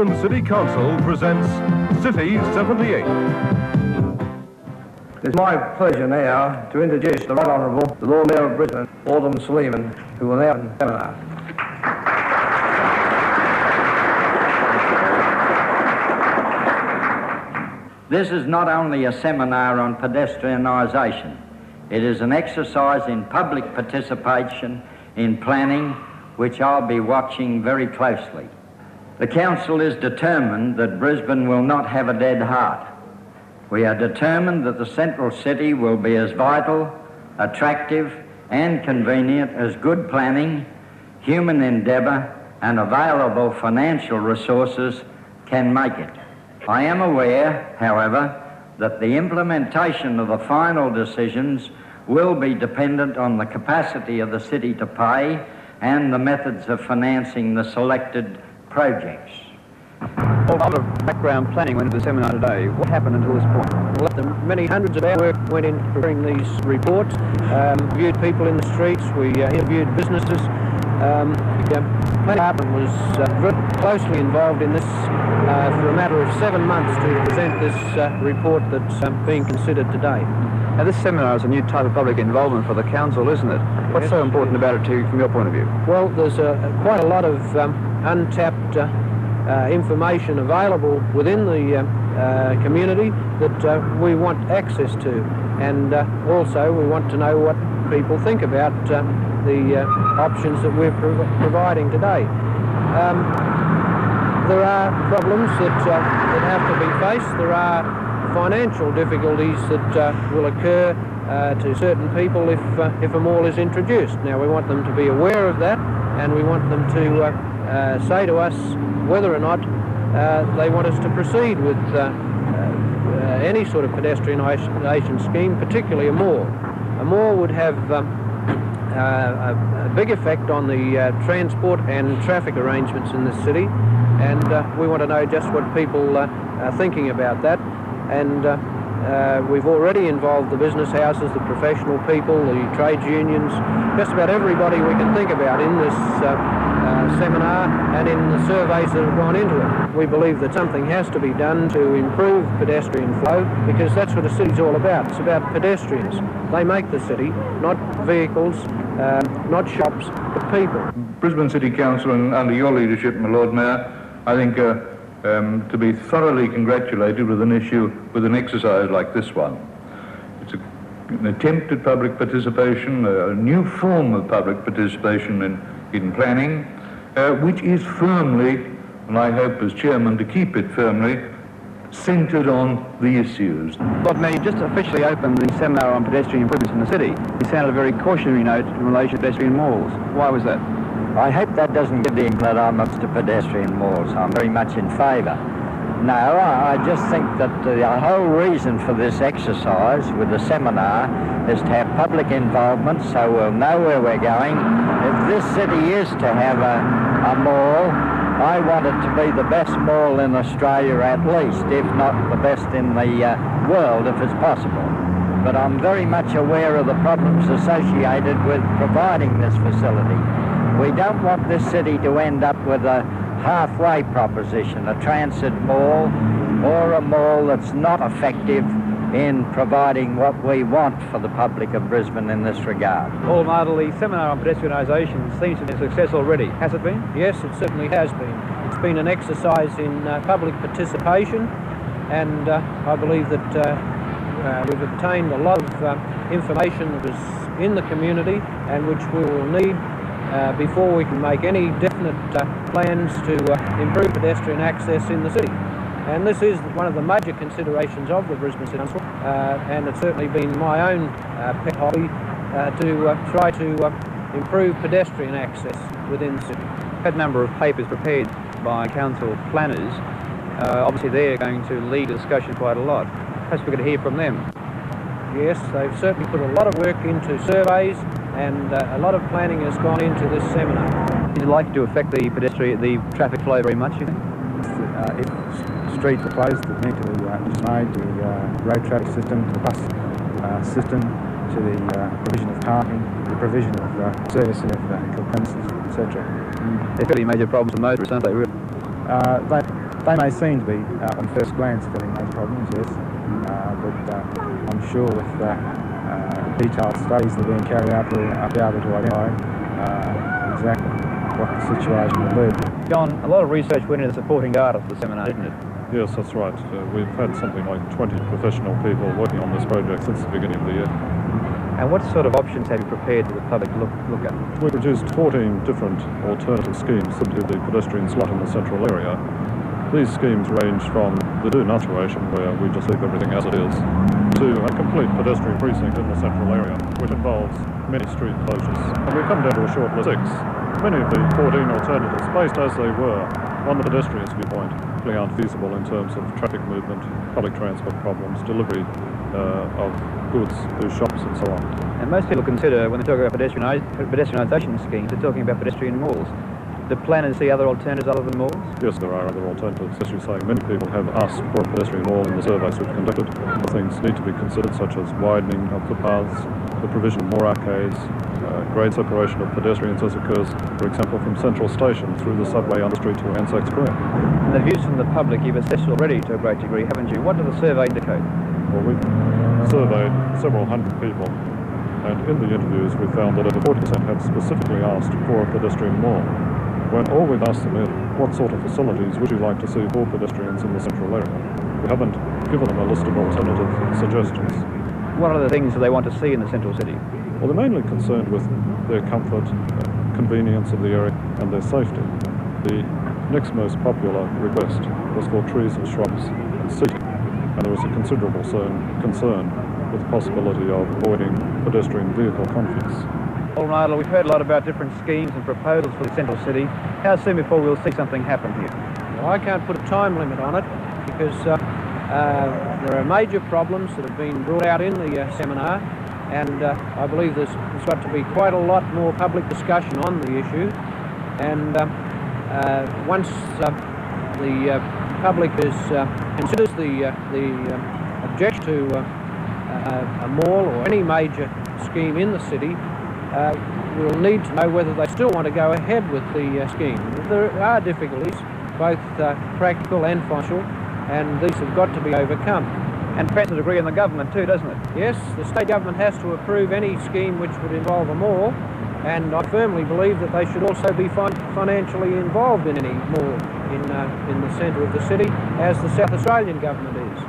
Brisbane City Council presents City 78. It's my pleasure now to introduce the Right Honourable, the Lord Mayor of Brisbane, Alderman Sleeman, who will now seminar. This is not only a seminar on pedestrianisation, it is an exercise in public participation in planning, which I'll be watching very closely. The Council is determined that Brisbane will not have a dead heart. We are determined that the central city will be as vital, attractive and convenient as good planning, human endeavour and available financial resources can make it. I am aware, however, that the implementation of the final decisions will be dependent on the capacity of the city to pay and the methods of financing the selected projects. A lot of background planning went into the seminar today. What happened until this point? Well, many hundreds of hours of work went into preparing these reports. Viewed people in the streets, we interviewed businesses. The planning department was very closely involved in this for a matter of 7 months to present this report that's being considered today. Now, this seminar is a new type of public involvement for the council, isn't it? What's so important about it from your point of view? Well, there's quite a lot of untapped information available within the community that we want access to, and also we want to know what people think about the options that we're providing today. There are problems that have to be faced. There are financial difficulties that will occur to certain people if a mall is introduced. Now, we want them to be aware of that, and we want them to say to us whether or not they want us to proceed with any sort of pedestrianisation scheme, particularly a mall. A mall would have a big effect on the transport and traffic arrangements in the city, and we want to know just what people are thinking about that. And we've already involved the business houses, the professional people, the trades unions, just about everybody we can think about in this seminar and in the surveys that have gone into it. We believe that something has to be done to improve pedestrian flow, because that's what a city's all about. It's about pedestrians. They make the city, not vehicles, not shops, but people. Brisbane City Council, and under your leadership, my Lord Mayor, I think to be thoroughly congratulated with an exercise like this one. It's an attempt at public participation, a new form of public participation in planning, which is firmly, and I hope as chairman to keep it firmly, centred on the issues. Lord Mayor, you just officially opened the seminar on pedestrian improvements in the city. You sounded a very cautionary note in relation to pedestrian malls. Why was that? I hope that doesn't give the impression that I'm up to pedestrian malls. I'm very much in favour. No, I just think that the whole reason for this exercise with the seminar is to have public involvement so we'll know where we're going. If this city is to have a mall, I want it to be the best mall in Australia at least, if not the best in the world if it's possible. But I'm very much aware of the problems associated with providing this facility. We don't want this city to end up with a halfway proposition, a transit mall or a mall that's not effective in providing what we want for the public of Brisbane in this regard. Paul Martel, the seminar on pedestrianisation seems to be a success already. Has it been? Yes, it certainly has been. It's been an exercise in public participation, and I believe that we've obtained a lot of information that was in the community and which we will need before we can make any definite plans to improve pedestrian access in the city. And this is one of the major considerations of the Brisbane City Council, and it's certainly been my own pet hobby to try to improve pedestrian access within the city. We've had a number of papers prepared by council planners. Obviously they're going to lead the discussion quite a lot. Perhaps we're going to hear from them. Yes, they've certainly put a lot of work into surveys, and a lot of planning has gone into this seminar. Is it likely to affect the traffic flow very much, you think? If streets are closed, that need to be made to the road traffic system, to the bus system, to the provision of parking, the provision of servicing of premises, etc. They're fairly major problems for motorists, aren't they, really? They may seem to be, on first glance, filling those problems, yes, but I'm sure with detailed studies that are being carried out, we'll be able to identify exactly what the situation will be. John, a lot of research went into supporting data for the seminar, didn't it? Yes, that's right. We've had something like 20 professional people working on this project since the beginning of the year. And what sort of options have you prepared for the public to look at? We produced 14 different alternative schemes to the pedestrian slot in the central area. These schemes range from the do-nothing situation, where we just leave everything as it is, to a complete pedestrian precinct in the central area, which involves many street closures. And we've come down to a short list of 6. Many of the 14 alternatives, based as they were on the pedestrian's viewpoint, simply aren't feasible in terms of traffic movement, public transport problems, delivery of goods to shops and so on. And most people consider, when they talk about pedestrianisation schemes, they're talking about pedestrian malls. Do planners see other alternatives other than malls? Yes, there are other alternatives. As you say, many people have asked for a pedestrian mall in the surveys we've conducted. Things need to be considered, such as widening of footpaths, the provision of more arcades, grade separation of pedestrians as occurs, for example, from Central Station through the subway under street to Anzac Square. And the views from the public you've assessed already to a great degree, haven't you? What does the survey indicate? Well, we've surveyed several hundred people, and in the interviews we found that over 40% had specifically asked for a pedestrian mall, when all we've asked them is, what sort of facilities would you like to see for pedestrians in the central area? We haven't given them a list of alternative suggestions. What are the things that they want to see in the central city? Well, they're mainly concerned with their comfort, convenience of the area, and their safety. The next most popular request was for trees and shrubs and seating, and there was a considerable concern with the possibility of avoiding pedestrian vehicle conflicts. All right, well, we've heard a lot about different schemes and proposals for the central city. How soon before we'll see something happen here? Well, I can't put a time limit on it because there are major problems that have been brought out in the seminar, and I believe there's got to be quite a lot more public discussion on the issue. And once the public considers the objection to a mall or any major scheme in the city, we'll need to know whether they still want to go ahead with the scheme. There are difficulties, both practical and financial, and these have got to be overcome. And perhaps a degree in the government too, doesn't it? Yes, the state government has to approve any scheme which would involve a mall, and I firmly believe that they should also be financially involved in any mall in the centre of the city, as the South Australian government is.